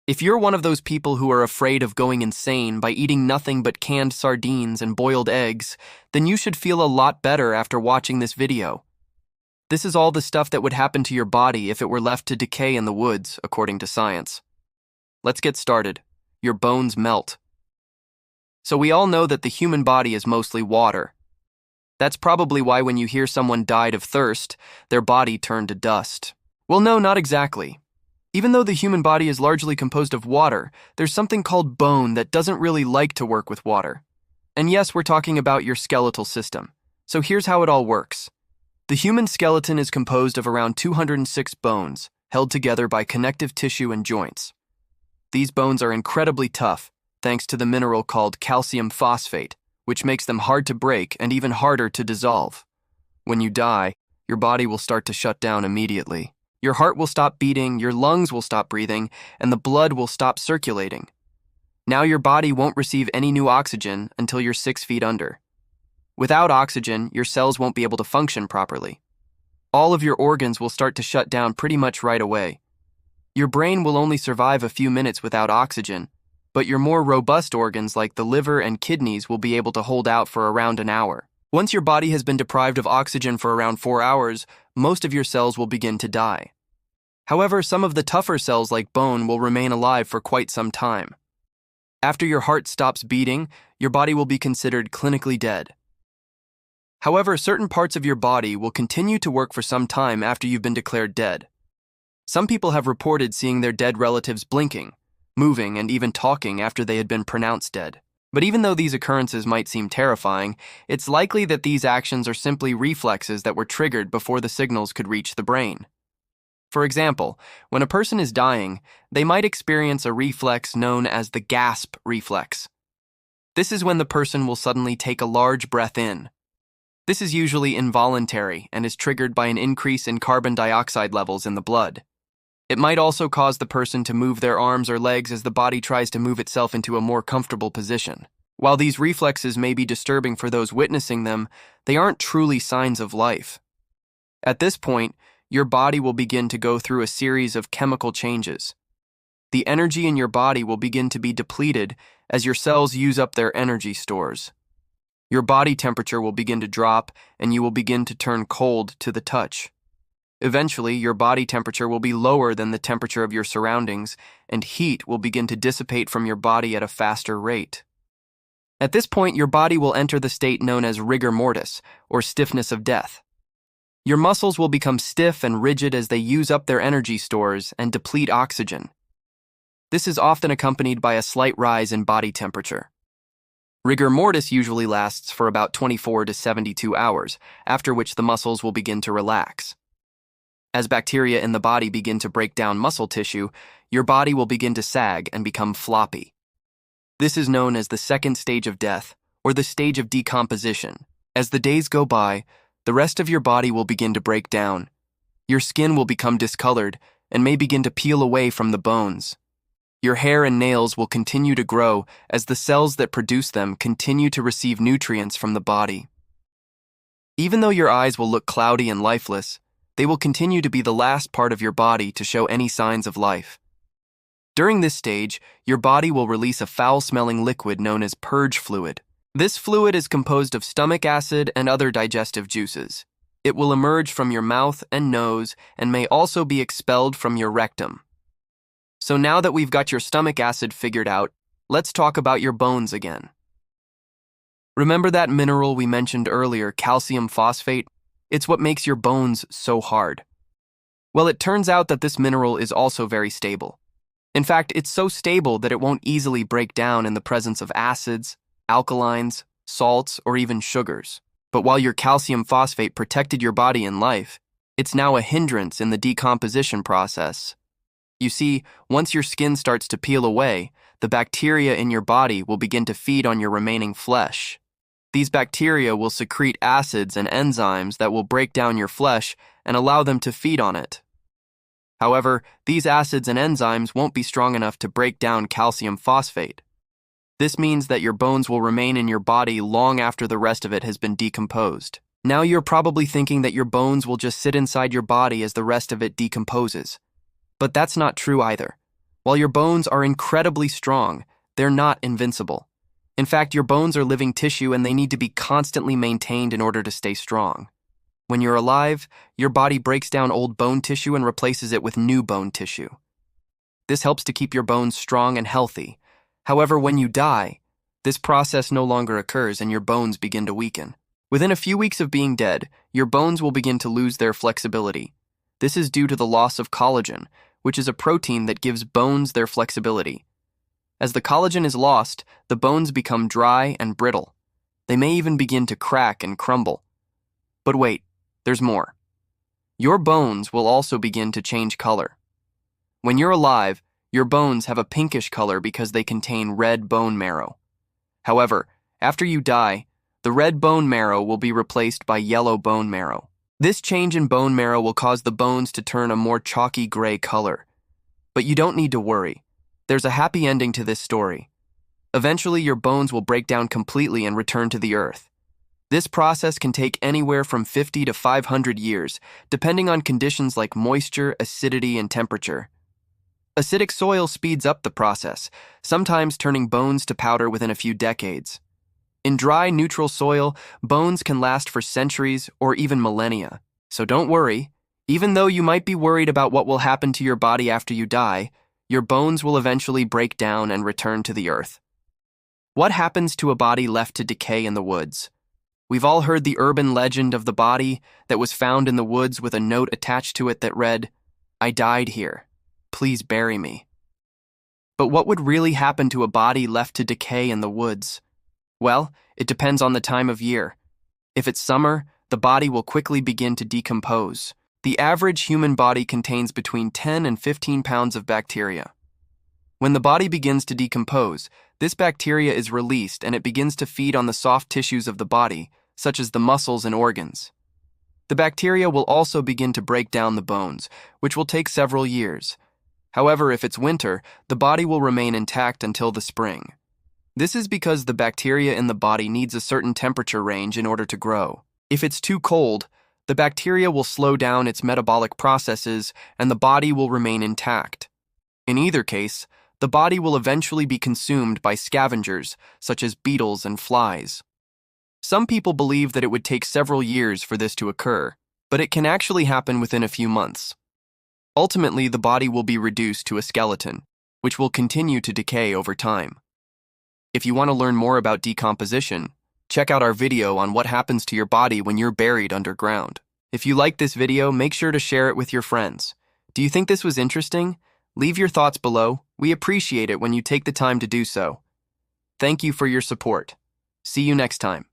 If you're one of those people who are afraid of going insane by eating nothing but canned sardines and boiled eggs, then you should feel a lot better after watching this video. This is all the stuff that would happen to your body if it were left to decay in the woods, according to science. Let's get started. Your bones melt. So we all know that the human body is mostly water. That's probably why when you hear someone died of thirst, their body turned to dust. Well, no, not exactly. Even though the human body is largely composed of water, there's something called bone that doesn't really like to work with water. And yes, we're talking about your skeletal system. So here's how it all works. The human skeleton is composed of around 206 bones, held together by connective tissue and joints. These bones are incredibly tough, thanks to the mineral called calcium phosphate, which makes them hard to break and even harder to dissolve. When you die, your body will start to shut down immediately. Your heart will stop beating, your lungs will stop breathing, and the blood will stop circulating. Now your body won't receive any new oxygen until you're 6 feet under. Without oxygen, your cells won't be able to function properly. All of your organs will start to shut down pretty much right away. Your brain will only survive a few minutes without oxygen, but your more robust organs like the liver and kidneys will be able to hold out for around an hour. Once your body has been deprived of oxygen for around 4 hours, most of your cells will begin to die. However, some of the tougher cells like bone will remain alive for quite some time. After your heart stops beating, your body will be considered clinically dead. However, certain parts of your body will continue to work for some time after you've been declared dead. Some people have reported seeing their dead relatives blinking, moving, and even talking after they had been pronounced dead. But even though these occurrences might seem terrifying, it's likely that these actions are simply reflexes that were triggered before the signals could reach the brain. For example, when a person is dying, they might experience a reflex known as the gasp reflex. This is when the person will suddenly take a large breath in. This is usually involuntary and is triggered by an increase in carbon dioxide levels in the blood. It might also cause the person to move their arms or legs as the body tries to move itself into a more comfortable position. While these reflexes may be disturbing for those witnessing them, they aren't truly signs of life. At this point, your body will begin to go through a series of chemical changes. The energy in your body will begin to be depleted as your cells use up their energy stores. Your body temperature will begin to drop, and you will begin to turn cold to the touch. Eventually, your body temperature will be lower than the temperature of your surroundings, and heat will begin to dissipate from your body at a faster rate. At this point, your body will enter the state known as rigor mortis, or stiffness of death. Your muscles will become stiff and rigid as they use up their energy stores and deplete oxygen. This is often accompanied by a slight rise in body temperature. Rigor mortis usually lasts for about 24 to 72 hours, after which the muscles will begin to relax. As bacteria in the body begin to break down muscle tissue, your body will begin to sag and become floppy. This is known as the second stage of death, or the stage of decomposition. As the days go by, the rest of your body will begin to break down. Your skin will become discolored and may begin to peel away from the bones. Your hair and nails will continue to grow as the cells that produce them continue to receive nutrients from the body. Even though your eyes will look cloudy and lifeless, they will continue to be the last part of your body to show any signs of life. During this stage, your body will release a foul-smelling liquid known as purge fluid. This fluid is composed of stomach acid and other digestive juices. It will emerge from your mouth and nose and may also be expelled from your rectum. So now that we've got your stomach acid figured out, let's talk about your bones again. Remember that mineral we mentioned earlier, calcium phosphate? It's what makes your bones so hard. Well, it turns out that this mineral is also very stable. In fact, it's so stable that it won't easily break down in the presence of acids, alkalines, salts, or even sugars. But while your calcium phosphate protected your body in life, it's now a hindrance in the decomposition process. You see, once your skin starts to peel away, the bacteria in your body will begin to feed on your remaining flesh. These bacteria will secrete acids and enzymes that will break down your flesh and allow them to feed on it. However, these acids and enzymes won't be strong enough to break down calcium phosphate. This means that your bones will remain in your body long after the rest of it has been decomposed. Now you're probably thinking that your bones will just sit inside your body as the rest of it decomposes. But that's not true either. While your bones are incredibly strong, they're not invincible. In fact, your bones are living tissue and they need to be constantly maintained in order to stay strong. When you're alive, your body breaks down old bone tissue and replaces it with new bone tissue. This helps to keep your bones strong and healthy. However, when you die, this process no longer occurs and your bones begin to weaken. Within a few weeks of being dead, your bones will begin to lose their flexibility. This is due to the loss of collagen, which is a protein that gives bones their flexibility. As the collagen is lost, the bones become dry and brittle. They may even begin to crack and crumble. But wait, there's more. Your bones will also begin to change color. When you're alive, your bones have a pinkish color because they contain red bone marrow. However, after you die, the red bone marrow will be replaced by yellow bone marrow. This change in bone marrow will cause the bones to turn a more chalky gray color. But you don't need to worry. There's a happy ending to this story. Eventually, your bones will break down completely and return to the earth. This process can take anywhere from 50 to 500 years, depending on conditions like moisture, acidity, and temperature. Acidic soil speeds up the process, sometimes turning bones to powder within a few decades. In dry, neutral soil, bones can last for centuries or even millennia. So don't worry. Even though you might be worried about what will happen to your body after you die, your bones will eventually break down and return to the earth. What happens to a body left to decay in the woods? We've all heard the urban legend of the body that was found in the woods with a note attached to it that read, "I died here. Please bury me." But what would really happen to a body left to decay in the woods? Well, it depends on the time of year. If it's summer, the body will quickly begin to decompose. The average human body contains between 10 and 15 pounds of bacteria. When the body begins to decompose, this bacteria is released and it begins to feed on the soft tissues of the body, such as the muscles and organs. The bacteria will also begin to break down the bones, which will take several years. However, if it's winter, the body will remain intact until the spring. This is because the bacteria in the body needs a certain temperature range in order to grow. If it's too cold, the bacteria will slow down its metabolic processes and the body will remain intact. In either case, the body will eventually be consumed by scavengers, such as beetles and flies. Some people believe that it would take several years for this to occur, but it can actually happen within a few months. Ultimately, the body will be reduced to a skeleton, which will continue to decay over time. If you want to learn more about decomposition, check out our video on what happens to your body when you're buried underground. If you like this video, make sure to share it with your friends. Do you think this was interesting? Leave your thoughts below. We appreciate it when you take the time to do so. Thank you for your support. See you next time.